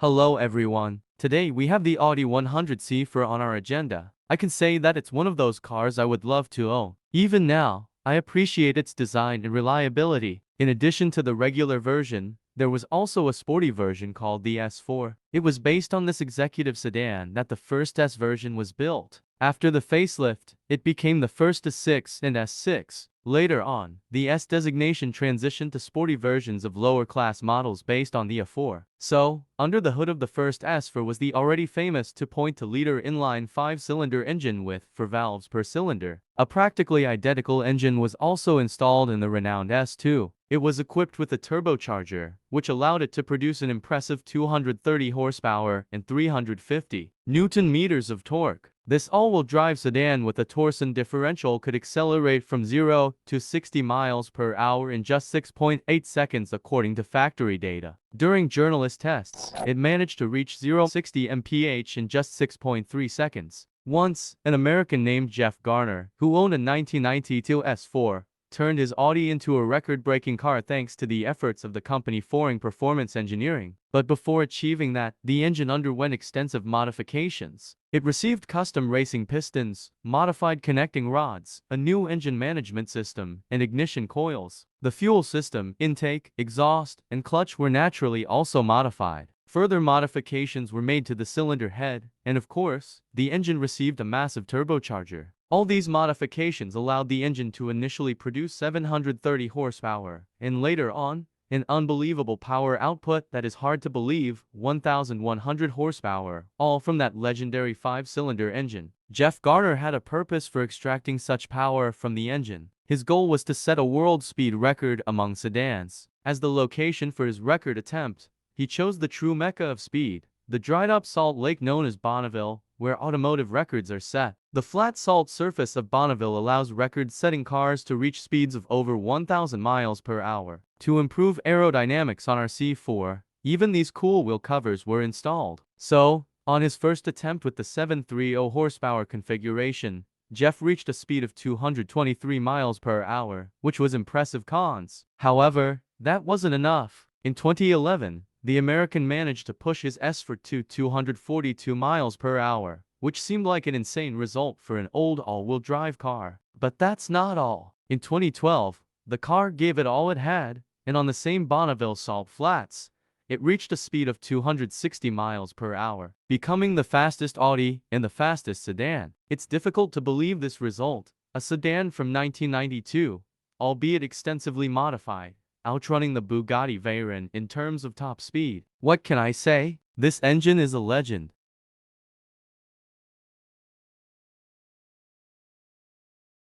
Hello everyone. Today we have the Audi 100C4 on our agenda. I can say that it's one of those cars I would love to own. Even now, I appreciate its design and reliability. In addition to the regular version, there was also a sporty version called the S4. It was based on this executive sedan that the first S version was built. After the facelift, it became the first S6 and S6. Later on, the S designation transitioned to sporty versions of lower-class models based on the A4. So, under the hood of the first S4 was the already famous 2.2-liter inline 5-cylinder engine with 4 valves per cylinder. A practically identical engine was also installed in the renowned S2. It was equipped with a turbocharger, which allowed it to produce an impressive 230 horsepower and 350 Newton-meters of torque. This all-wheel drive sedan with a torsion differential could accelerate from 0 to 60 miles per hour in just 6.8 seconds according to factory data. During journalist tests, it managed to reach 0-60 MPH in just 6.3 seconds. Once, an American named Jeff Garner, who owned a 1992 S4, turned his Audi into a record-breaking car thanks to the efforts of the company Foring Performance Engineering. But before achieving that, the engine underwent extensive modifications. It received custom racing pistons, modified connecting rods, a new engine management system, and ignition coils. The fuel system, intake, exhaust, and clutch were naturally also modified. Further modifications were made to the cylinder head, and of course, the engine received a massive turbocharger. All these modifications allowed the engine to initially produce 730 horsepower, and later on, an unbelievable power output that is hard to believe, 1,100 horsepower, all from that legendary 5-cylinder engine. Jeff Garner had a purpose for extracting such power from the engine. His goal was to set a world speed record among sedans. As the location for his record attempt, he chose the true mecca of speed, the dried-up salt lake known as Bonneville, where automotive records are set. The flat salt surface of Bonneville allows record-setting cars to reach speeds of over 1,000 miles per hour. To improve aerodynamics on our C4, even these cool wheel covers were installed. So, on his first attempt with the 730 horsepower configuration, Jeff reached a speed of 223 miles per hour, which was impressive. Cons. However, that wasn't enough. In 2011, the American managed to push his S4 to 242 miles per hour, which seemed like an insane result for an old all-wheel drive car. But that's not all. In 2012, the car gave it all it had, and on the same Bonneville salt flats, it reached a speed of 260 miles per hour, becoming the fastest Audi and the fastest sedan. It's difficult to believe this result, a sedan from 1992, albeit extensively modified, outrunning the Bugatti Veyron in terms of top speed. What can I say? This engine is a legend.